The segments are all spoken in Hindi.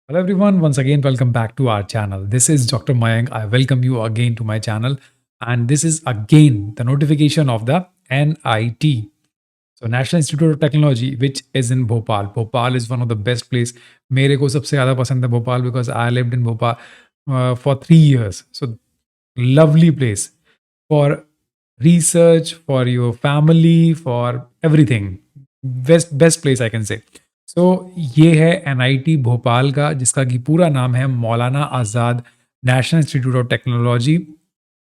Hello everyone, once again welcome back to our channel. This is Dr. Mayank. I welcome you again to my channel, and this is again the notification of the NIT. So National Institute of Technology, which is in Bhopal. Bhopal is one of the best place. मेरे को सबसे ज़्यादा पसंद है Bhopal because I lived in Bhopal for 3 years. So lovely place for research, for your family, for everything. Best place I can say. सो ये है एनआईटी भोपाल का, जिसका कि पूरा नाम है Maulana Azad national institute of technology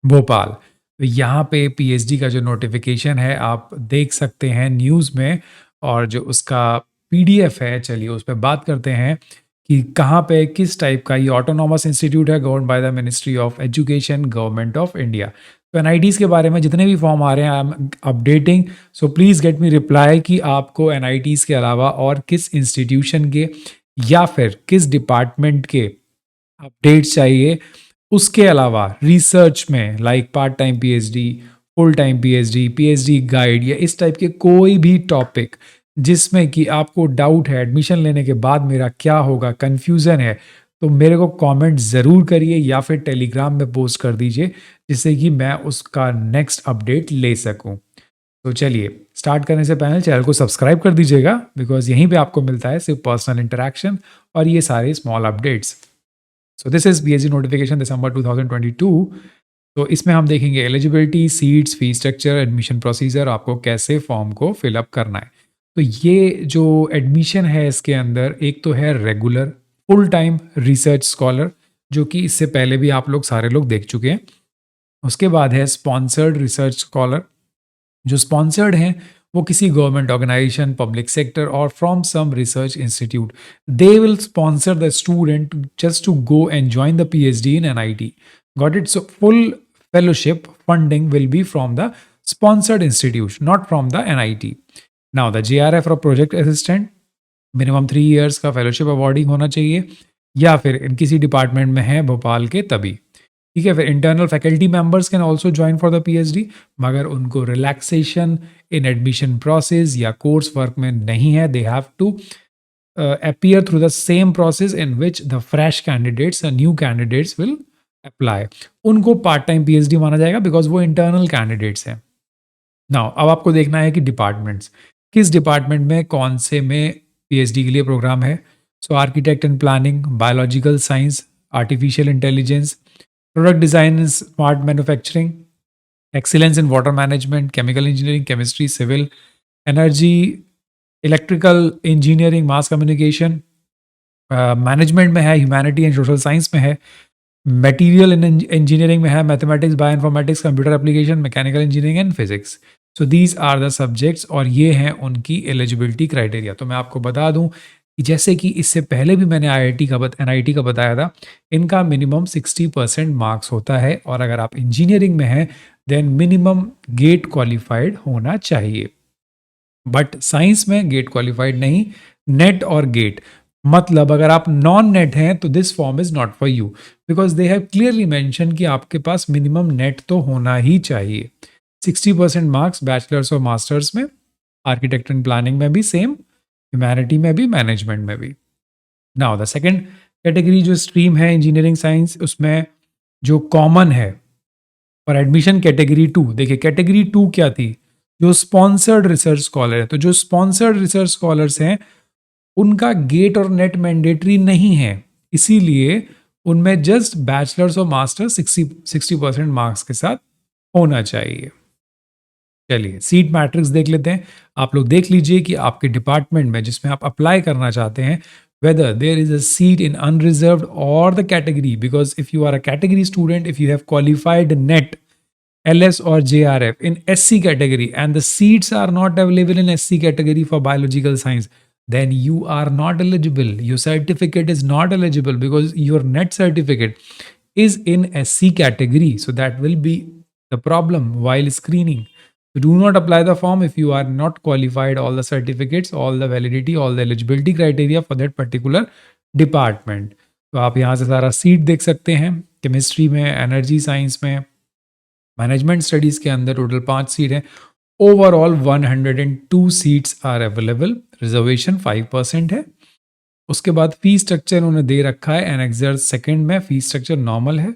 Bhopal. तो यहाँ पे पीएचडी का जो नोटिफिकेशन है आप देख सकते हैं न्यूज़ में, और जो उसका पीडीएफ है, चलिए उस पर बात करते हैं कि कहाँ पे किस टाइप का ये ऑटोनॉमस इंस्टीट्यूट है, govern by the ministry of education, government of India. तो एनआईटीज़ के बारे में जितने भी फॉर्म आ रहे हैं I am updating, so please get me reply कि आपको एनआईटीज़ के अलावा और किस इंस्टीट्यूशन के या फिर किस डिपार्टमेंट के अपडेट्स चाहिए। उसके अलावा रिसर्च में like part time PhD, full time PhD, PhD guide या इस टाइप के कोई भी टॉपिक जिसमें कि आपको डाउट है एडमिशन लेने के बाद मेरा क्या होगा, कन्फ्यूज़न है, तो मेरे को कमेंट ज़रूर करिए या फिर टेलीग्राम में पोस्ट कर दीजिए, जिससे कि मैं उसका नेक्स्ट अपडेट ले सकूं। तो चलिए स्टार्ट करने से पहले चैनल को सब्सक्राइब कर दीजिएगा, बिकॉज यहीं पे आपको मिलता है सिर्फ पर्सनल इंटरेक्शन और ये सारे small updates. So this is PhD notification December 2022। तो इसमें हम देखेंगे eligibility, seats, fee structure, admission procedure, आपको कैसे फॉर्म को फिलअप करना है। तो ये जो एडमिशन है इसके अंदर एक तो है regular full time research scholar, जो कि इससे पहले भी आप लोग सारे लोग देख चुके हैं। उसके बाद है स्पॉन्सर्ड रिसर्च स्कॉलर। जो स्पॉन्सर्ड हैं वो किसी गवर्नमेंट ऑर्गेनाइजेशन, पब्लिक सेक्टर और from some research institute, they will sponsor the student just to go and join the PhD in NIT. Got it? So full fellowship funding will be from the sponsored institute, not from the NIT. Now the JRF or project assistant, minimum 3 years का फेलोशिप अवॉर्डिंग होना चाहिए, या फिर इन किसी डिपार्टमेंट में है भोपाल के तभी। ठीक है, फिर internal faculty members can also join for the PhD, मगर उनको रिलैक्सेशन इन एडमिशन प्रोसेस या कोर्स वर्क में नहीं है। They have to appear through the same process in which the fresh candidates, the new candidates will apply. उनको पार्ट टाइम पीएचडी माना जाएगा बिकॉज वो इंटरनल कैंडिडेट्स हैं। नाउ अब आपको देखना है कि डिपार्टमेंट्स, किस डिपार्टमेंट में कौन से में पीएचडी के लिए प्रोग्राम है। So architect and planning, biological science, artificial intelligence, product design and smart manufacturing, excellence in water management, chemical engineering, chemistry, civil, energy, electrical engineering, mass communication, management में है, ह्यूमैनिटी एंड सोशल साइंस में है, मटेरियल इंजीनियरिंग में है, mathematics, bioinformatics, computer application, mechanical engineering and physics. So these are the subjects और ये हैं उनकी एलिजिबिलिटी क्राइटेरिया। तो मैं आपको बता दूं कि जैसे कि इससे पहले भी मैंने एनआईटी का बताया था, इनका मिनिमम 60% मार्क्स होता है, और अगर आप इंजीनियरिंग में हैं देन मिनिमम गेट क्वालिफाइड होना चाहिए। बट साइंस में गेट क्वालिफाइड नहीं, नेट और गेट। मतलब अगर आप नॉन नेट हैं तो this form is not for you, because they have clearly mention कि आपके पास मिनिमम नेट तो होना ही चाहिए। 60% मार्क्स बैचलर्स और मास्टर्स में, आर्किटेक्ट एंड प्लानिंग में भी सेम, ह्यूमैनिटी में भी, मैनेजमेंट में भी। नाउ द सेकंड कैटेगरी जो स्ट्रीम है इंजीनियरिंग साइंस, उसमें जो कॉमन है फॉर एडमिशन कैटेगरी 2, देखिए कैटेगरी 2 क्या थी, जो स्पॉन्सर्ड रिसर्च स्कॉलर है। तो जो स्पॉन्सर्ड रिसर्च स्कॉलर्स हैं उनका गेट और नेट मैंडेटरी नहीं है, इसीलिए उनमें जस्ट बैचलर्स और मास्टर्स 60% मार्क्स के साथ होना चाहिए। चलिए सीट मैट्रिक्स देख लेते हैं। आप लोग देख लीजिए कि आपके डिपार्टमेंट में जिसमें आप अप्लाई करना चाहते हैं, whether there is a seat in unreserved or the category, because if you are a category student, if you have qualified NET, LS or JRF in SC category and the seats are not available in SC category for biological science, then you are not eligible. Your certificate is not eligible because your NET certificate is in SC category. So that will be the problem while screening. So do not apply the form if you are not qualified all the certificates, all the validity, all the eligibility criteria for that particular department. तो आप यहाँ से सारा सीट देख सकते हैं, केमिस्ट्री में, एनर्जी साइंस में, मैनेजमेंट स्टडीज़ के अंदर टोटल 5 सीट हैं। Overall 102 seats are available, reservation 5% है। उसके बाद फी स्ट्रक्चर उन्होंने दे रखा है एनेक्सर सेकंड में, फी स्ट्रक्चर नॉर्मल है।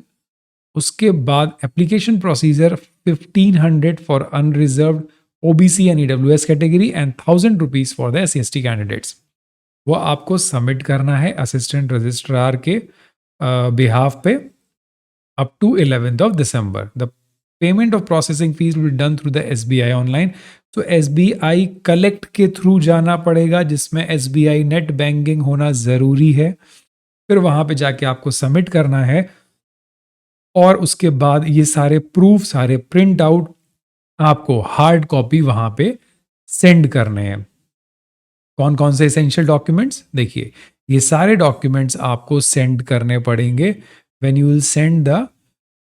उसके बाद application procedure 1500 for unreserved OBC and EWS category and 1000 rupees for the SC candidates. वो आपको सबमिट करना है असिस्टेंट रजिस्ट्रार के बिहाफ पे up to 11th of December. The payment of processing fees will be done through the SBI online. तो SBI कलेक्ट के थ्रू जाना पड़ेगा, जिसमें SBI नेट बैंकिंग होना ज़रूरी है। फिर वहाँ पे जाके आपको सबमिट करना है और उसके बाद ये सारे प्रूफ, सारे प्रिंट आउट आपको हार्ड कॉपी वहाँ पे सेंड करने हैं। कौन कौन से एसेंशियल डॉक्यूमेंट्स, देखिए ये सारे डॉक्यूमेंट्स आपको सेंड करने पड़ेंगे when you will send the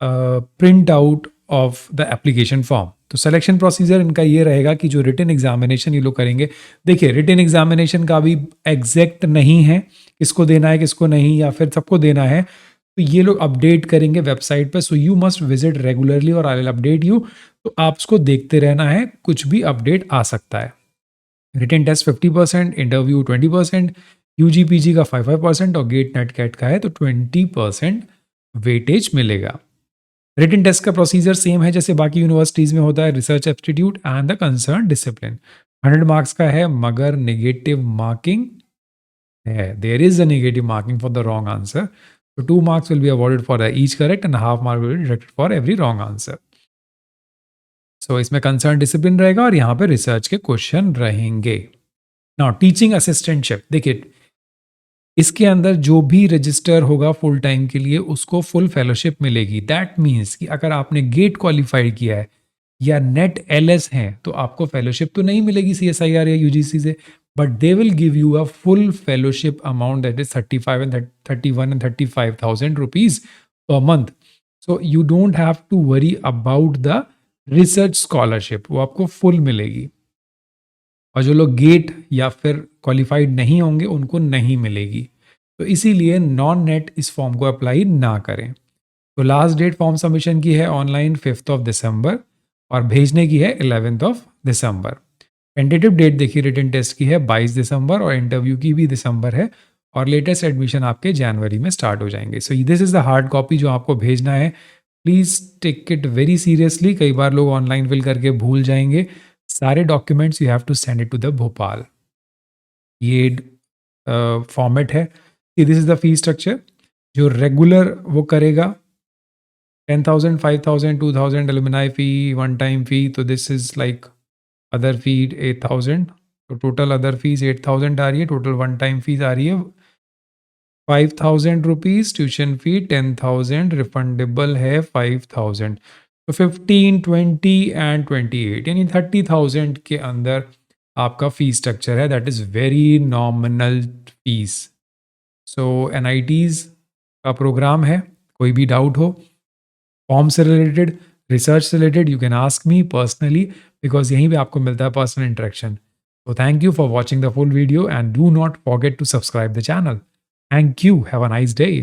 print out of the application form. तो सिलेक्शन प्रोसीजर इनका ये रहेगा कि जो रिटन एग्जामिनेशन ये लोग करेंगे, देखिए रिटन एग्जामिनेशन का भी एग्जैक्ट नहीं है किसको देना है किसको नहीं, या फिर सबको देना है, तो ये लोग अपडेट करेंगे वेबसाइट पे। So you must visit regularly और आई विल अपडेट यू। तो आप उसको देखते रहना है, कुछ भी अपडेट आ सकता है। रिटन टेस्ट 50%, इंटरव्यू 20%, यूजीपीजी का 55% और गेट नेट कैट का है तो 20% वेटेज मिलेगा। रिटन टेस्ट का प्रोसीजर सेम है जैसे बाकी यूनिवर्सिटीज में होता है, research aptitude and the concern discipline. 100 marks का है, मगर नेगेटिव मार्किंग है, there is a negative marking for the wrong answer. तो 2 marks will be awarded for each correct and half mark will be deducted for every wrong answer. So इसमें कंसर्न डिसिप्लिन रहेगा और यहाँ पे रिसर्च के क्वेश्चन रहेंगे। नाउ टीचिंग असिस्टेंटशिप, देखिए इसके अंदर जो भी रजिस्टर होगा फुल टाइम के लिए उसको फुल फेलोशिप मिलेगी। दैट मीन्स कि अगर आपने गेट क्वालिफाइड किया है या नेट एलएस है तो आपको फेलोशिप तो नहीं मिलेगी सीएसआईआर या यूजीसी से, but they will give you a full fellowship amount that is 31 and 35,000 rupees per month. So you don't have to worry about the research scholarship, वो आपको फुल मिलेगी। और जो लोग गेट या फिर क्वालिफाइड नहीं होंगे उनको नहीं मिलेगी। तो इसीलिए नॉन नेट इस फॉर्म को अप्लाई ना करें। तो लास्ट डेट फॉर्म सबमिशन की है ऑनलाइन 5th of December और भेजने की है 11th of December। Tentative date देखिए रिटन टेस्ट की है 22 दिसंबर और इंटरव्यू की भी दिसंबर है और लेटेस्ट एडमिशन आपके जनवरी में स्टार्ट हो जाएंगे। So this is the hard copy जो आपको भेजना है। Please take it very seriously, कई बार लोग ऑनलाइन फिल करके भूल जाएंगे। सारे documents you have to send it to the Bhopal. ये फॉर्मेट है। This is the fee structure. जो रेगुलर वो करेगा 10,000, 5,000, 2,000 alumni fee, one time fee, तो this is like other fee 8,000। तो टोटल अदर फीस 8,000 आ रही है, टोटल वन टाइम फीस आ रही है 5,000 रुपीज, ट्यूशन फी 10,000, रिफंडेबल है 5,000। तो 15, 20 एंड 28 यानी 30,000 के अंदर आपका फीस स्ट्रक्चर है। That is very nominal fees. So NITs का प्रोग्राम है, कोई भी डाउट हो फॉर्म से रिलेटेड, रिसर्च से related, you can ask me personally because यहीं पे आपको मिलता है personal interaction. So thank you for watching the full video and do not forget to subscribe the channel. Thank you. Have a nice day.